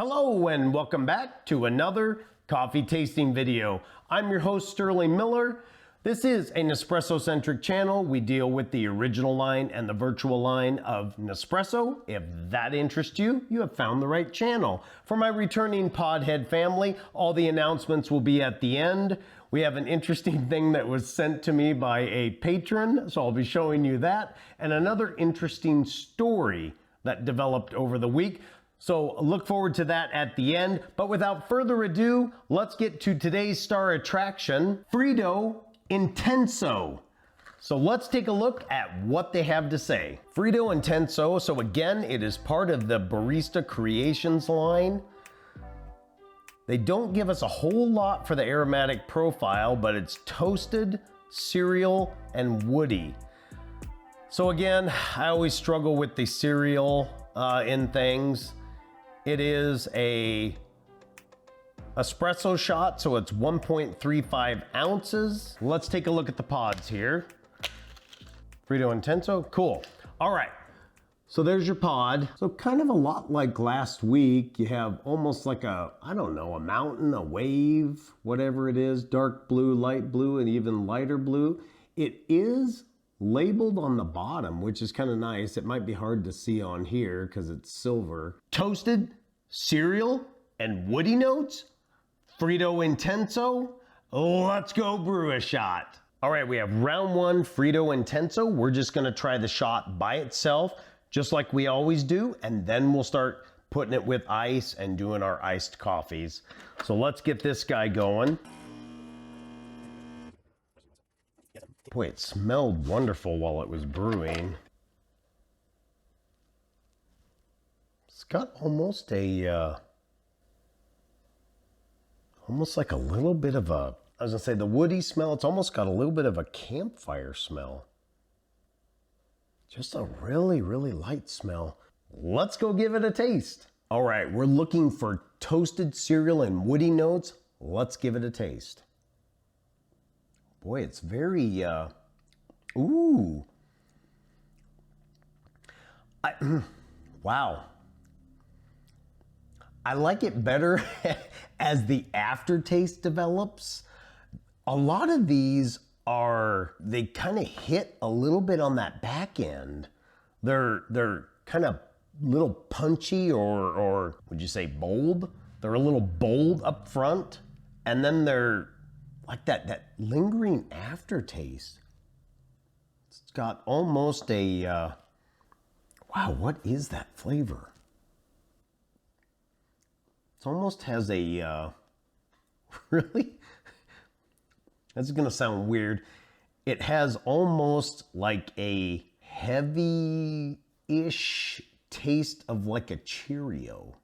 Hello and welcome back to another coffee tasting video. I'm your host Sterling Miller. This is a Nespresso-centric channel. We deal with the original line and the virtual line of Nespresso. If that interests you, you have found the right channel. For my returning Podhead family, all the announcements will be at the end. We have an interesting thing that was sent to me by a patron, so I'll be showing you that, and another interesting story that developed over the week. So look forward to that at the end. But without further ado, let's get to today's star attraction, Freddo Intenso. So let's take a look at what they have to say. Freddo Intenso, so again, it is part of the Barista Creations line. They don't give us a whole lot for the aromatic profile, but it's toasted, cereal, and woody. So again, I always struggle with the cereal in things. It is a espresso shot, so it's 1.35 ounces. Let's take a look at the pods here. Freddo Intenso, cool. All right, so there's your pod. So kind of a lot like last week, you have almost like a, I don't know, a mountain, a wave, whatever it is, dark blue, light blue, and even lighter blue. It is labeled on the bottom, which is kind of nice. It might be hard to see on here because it's silver. Toasted, cereal, and woody notes. Freddo Intenso. Let's go brew a shot. All right, we have round one Freddo Intenso. We're just gonna try the shot by itself, just like we always do, and then we'll start putting it with ice and doing our iced coffees. So let's get this guy going. Boy, it smelled wonderful while it was brewing. It's got almost a, almost like a little bit of a, I was gonna say the woody smell. It's almost got a little bit of a campfire smell. Just a really, really light smell. Let's go give it a taste. All right, we're looking for toasted cereal and woody notes. Let's give it a taste. Boy, it's very, ooh. Wow. I like it better as the aftertaste develops. A lot of these are, they kind of hit a little bit on that back end. They're kind of little punchy or would you say bold? They're a little bold up front, and then they're like that lingering aftertaste. It's got almost a, wow, what is that flavor? It almost has a, really? That's gonna sound weird. It has almost like a heavy-ish taste of like a Cheerio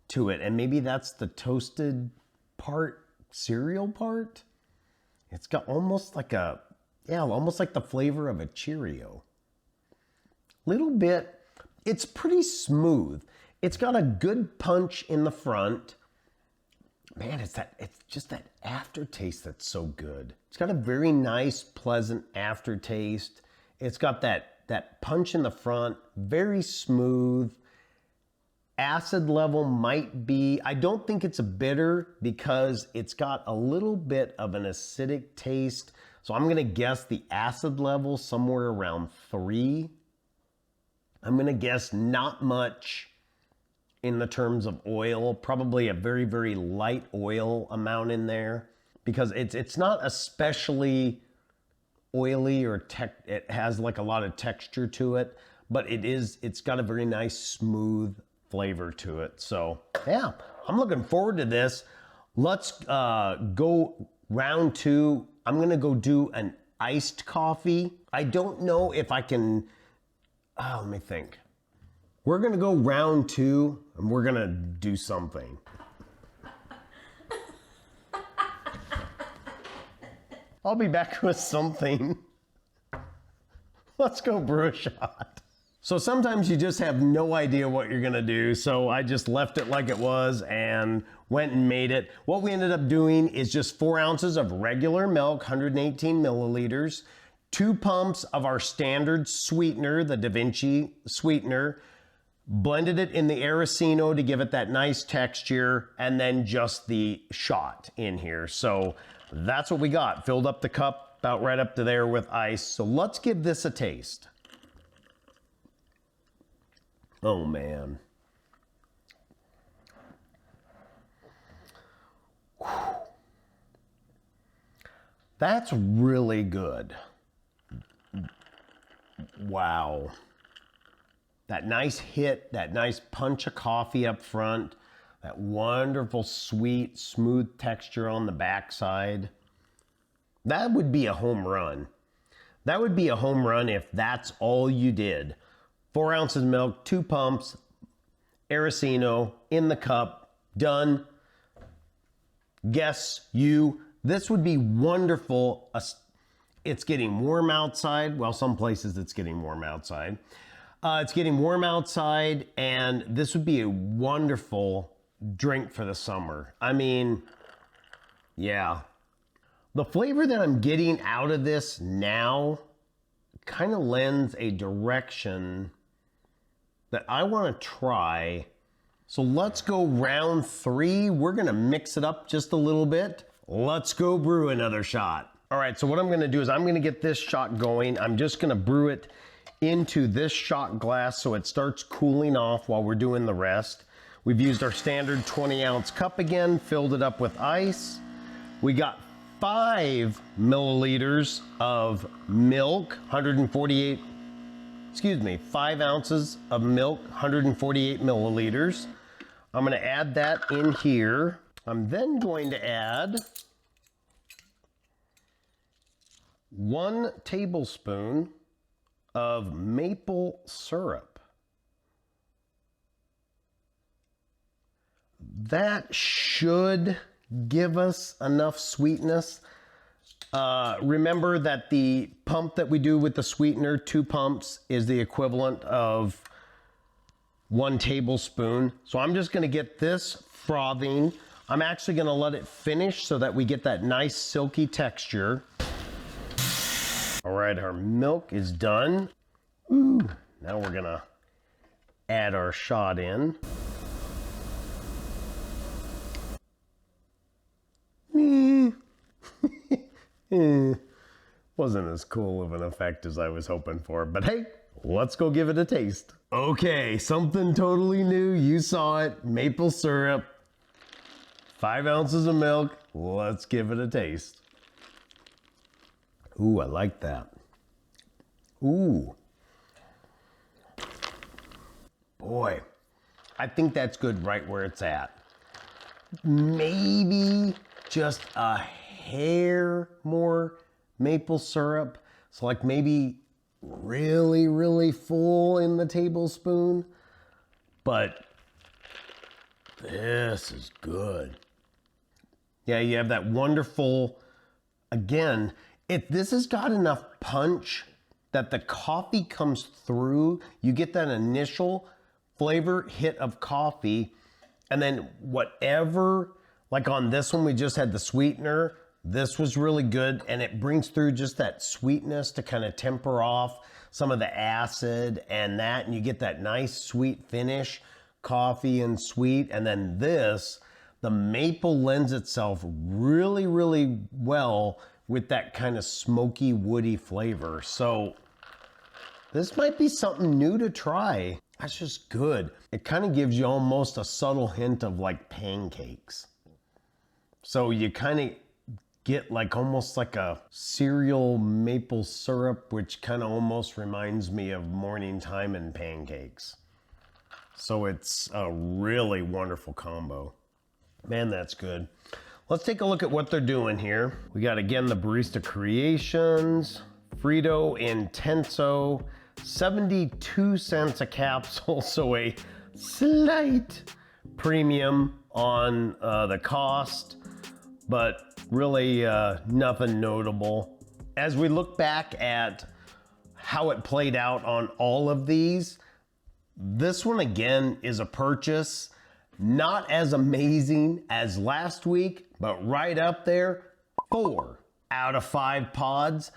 to it. And maybe that's the toasted part, cereal part. It's got almost like a, yeah, almost like the flavor of a Cheerio. Little bit, it's pretty smooth. It's got a good punch in the front. Man, it's just that aftertaste that's so good. It's got a very nice, pleasant aftertaste. It's got that punch in the front, very smooth. Acid level might be, I don't think it's a bitter because it's got a little bit of an acidic taste. So I'm gonna guess the acid level somewhere around 3. I'm gonna guess not much in the terms of oil, probably a very, very light oil amount in there because it's not especially oily or it has like a lot of texture to it, but it's got a very nice smooth flavor to it. So yeah, I'm looking forward to this. Let's go round 2. I'm gonna go do an iced coffee. I don't know if I can, let me think. We're gonna go round 2 and we're gonna do something. I'll be back with something. Let's go brew a shot. So sometimes you just have no idea what you're gonna do, so I just left it like it was and went and made it. What we ended up doing is just 4 ounces of regular milk, 118 milliliters, 2 pumps of our standard sweetener, the Da Vinci sweetener, blended it in the Aracino to give it that nice texture, and then just the shot in here. So that's what we got. Filled up the cup about right up to there with ice. So let's give this a taste. Oh man. Whew. That's really good. Wow. That nice hit, that nice punch of coffee up front, that wonderful, sweet, smooth texture on the backside. That would be a home run. That would be a home run if that's all you did. 4 ounces of milk, 2 pumps, Aracino in the cup, done. Guess you. This would be wonderful. It's getting warm outside. Well, some places it's getting warm outside. It's getting warm outside, and this would be a wonderful drink for the summer. I mean, yeah. The flavor that I'm getting out of this now kind of lends a direction that I want to try. So let's go round 3. We're going to mix it up just a little bit. Let's go brew another shot. All right, so what I'm going to do is I'm going to get this shot going. I'm just going to brew it into this shot glass so it starts cooling off while we're doing the rest. We've used our standard 20-ounce cup again, filled it up with ice. We got 5 milliliters of milk, 5 ounces of milk, 148 milliliters. I'm going to add that in here. I'm then going to add 1 tablespoon of maple syrup. That should give us enough sweetness. Remember that the pump that we do with the sweetener, 2 pumps, is the equivalent of 1 tablespoon. So I'm just going to get this frothing. I'm actually going to let it finish so that we get that nice silky texture. All right, our milk is done. Ooh, now we're gonna add our shot in. Wasn't as cool of an effect as I was hoping for, but hey, let's go give it a taste. Okay, something totally new. You saw it, maple syrup, 5 ounces of milk. Let's give it a taste. Ooh, I like that. Ooh. Boy, I think that's good right where it's at. Maybe just a hair more maple syrup. So like maybe really, really full in the tablespoon. But this is good. Yeah, you have that wonderful, again, this has got enough punch that the coffee comes through. You get that initial flavor hit of coffee, and then whatever, like on this one, we just had the sweetener. This was really good, and it brings through just that sweetness to kind of temper off some of the acid and that, and you get that nice sweet finish, coffee and sweet. And then this, the maple lends itself really, really well with that kind of smoky, woody flavor. So this might be something new to try. That's just good. It kind of gives you almost a subtle hint of like pancakes. So you kind of get like almost like a cereal maple syrup, which kind of almost reminds me of morning time and pancakes. So it's a really wonderful combo. Man, that's good. Let's take a look at what they're doing here. We got, again, the Barista Creations, Freddo Intenso, 72 cents a capsule, so a slight premium on the cost, but really nothing notable. As we look back at how it played out on all of these, this one again is a purchase. Not as amazing as last week, but right up there. 4 out of 5 pods.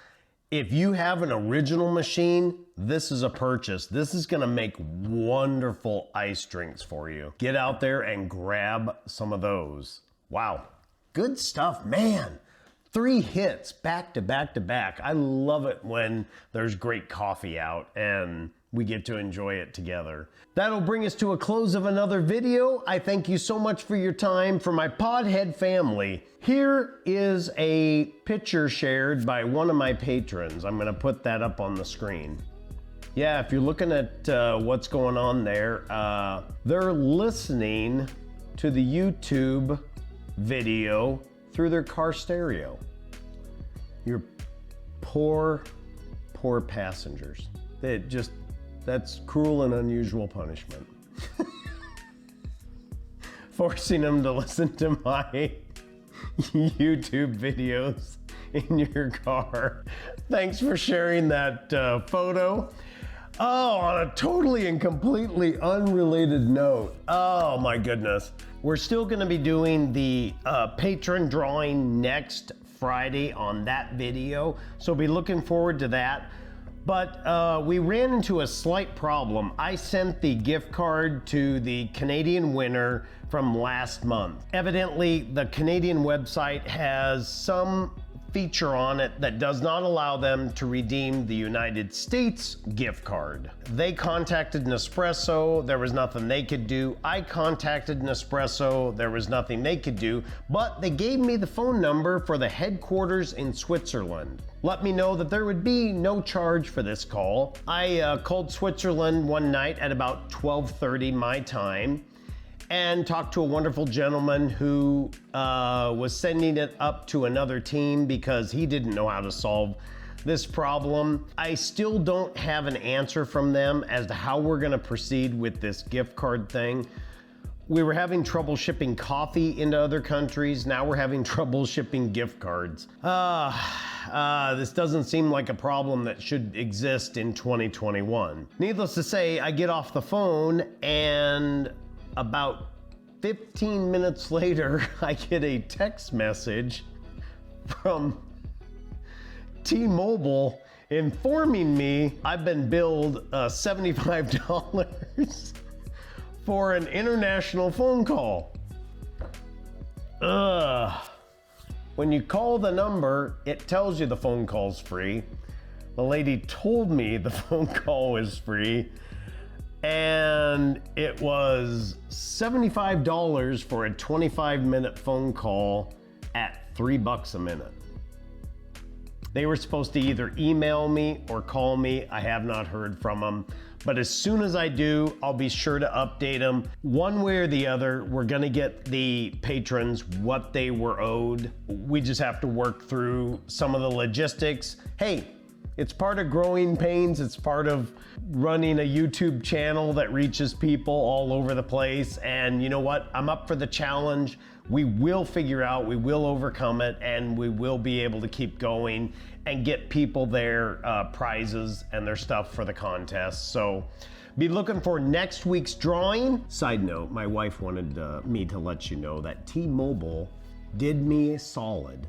If you have an original machine, this is a purchase. This is gonna make wonderful ice drinks for you. Get out there and grab some of those. Wow, good stuff, man. 3 hits back to back to back. I love it when there's great coffee out and we get to enjoy it together. That'll bring us to a close of another video. I thank you so much for your time. For my Podhead family, here is a picture shared by one of my patrons. I'm gonna put that up on the screen. Yeah, if you're looking at what's going on there, they're listening to the YouTube video through their car stereo. Your poor passengers. That's cruel and unusual punishment. Forcing them to listen to my YouTube videos in your car. Thanks for sharing that photo. Oh, on a totally and completely unrelated note. Oh my goodness. We're still gonna be doing the patron drawing next Friday on that video, so be looking forward to that. But we ran into a slight problem. I sent the gift card to the Canadian winner from last month. Evidently, the Canadian website has some feature on it that does not allow them to redeem the United States gift card. They contacted Nespresso, there was nothing they could do. I contacted Nespresso, there was nothing they could do, but they gave me the phone number for the headquarters in Switzerland. Let me know that there would be no charge for this call. I called Switzerland one night at about 12:30 my time and talked to a wonderful gentleman who was sending it up to another team because he didn't know how to solve this problem. I still don't have an answer from them as to how we're gonna proceed with this gift card thing. We were having trouble shipping coffee into other countries. Now we're having trouble shipping gift cards. This doesn't seem like a problem that should exist in 2021. Needless to say, I get off the phone and about 15 minutes later, I get a text message from T-Mobile informing me I've been billed $75 for an international phone call. When you call the number, it tells you the phone call's free. The lady told me the phone call was free, and it was $75 for a 25-minute phone call at $3 a minute. They were supposed to either email me or call me. I have not heard from them, but as soon as I do, I'll be sure to update them. One way or the other, we're gonna get the patrons what they were owed. We just have to work through some of the logistics. Hey, it's part of growing pains. It's part of running a YouTube channel that reaches people all over the place. And you know what? I'm up for the challenge. We will figure out, we will overcome it, and we will be able to keep going and get people their prizes and their stuff for the contest. So be looking for next week's drawing. Side note, my wife wanted me to let you know that T-Mobile did me a solid.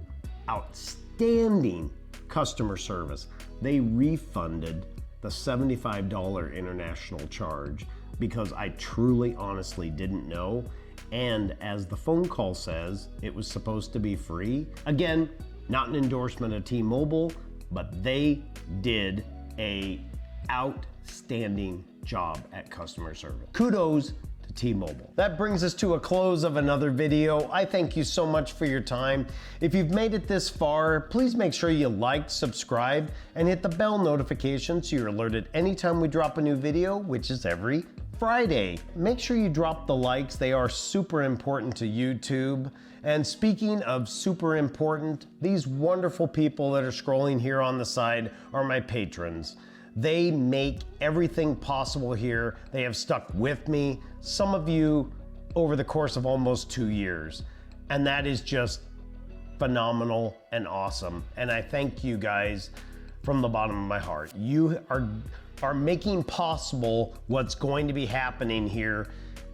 Outstanding customer service. They refunded the $75 international charge because I truly, honestly didn't know. And as the phone call says, it was supposed to be free. Again, not an endorsement of T-Mobile, but they did a outstanding job at customer service. Kudos to T-Mobile. That brings us to a close of another video. I thank you so much for your time. If you've made it this far, please make sure you like, subscribe, and hit the bell notification so you're alerted anytime we drop a new video, which is every Friday. Make sure you drop the likes. They are super important to YouTube. And speaking of super important, these wonderful people that are scrolling here on the side are my patrons. They make everything possible here. They have stuck with me, some of you over the course of almost 2 years. And that is just phenomenal and awesome. And I thank you guys from the bottom of my heart. You are making possible what's going to be happening here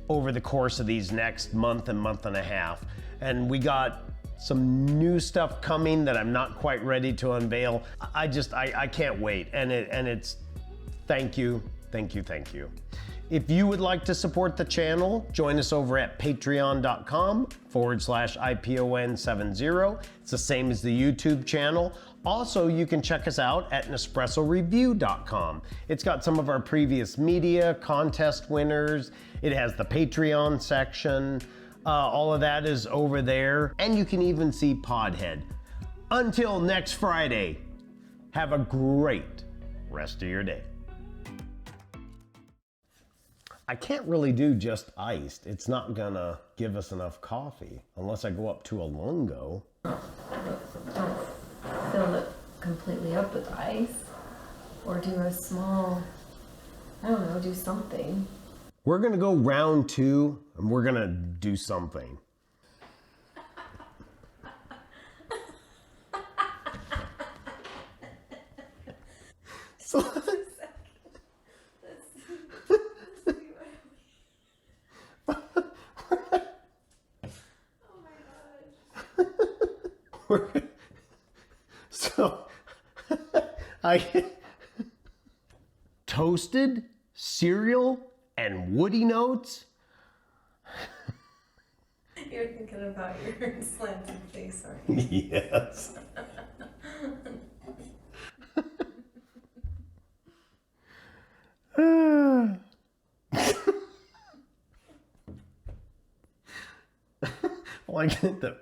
over the course of these next month and a half. And we got some new stuff coming that I'm not quite ready to unveil. I can't wait. And it's thank you. If you would like to support the channel, join us over at patreon.com/IPON70. It's the same as the YouTube channel. Also, you can check us out at NespressoReview.com. It's got some of our previous media, contest winners. It has the Patreon section. All of that is over there. And you can even see Podhead. Until next Friday, have a great rest of your day. I can't really do just iced. It's not gonna give us enough coffee unless I go up to a lungo. Don't fill it completely up with ice, or do a small, I don't know, do something. We're gonna go round 2 and we're gonna do something. So, so I toasted cereal and Woody Notes. You're thinking about your slanted face, aren't you? Yes. Like the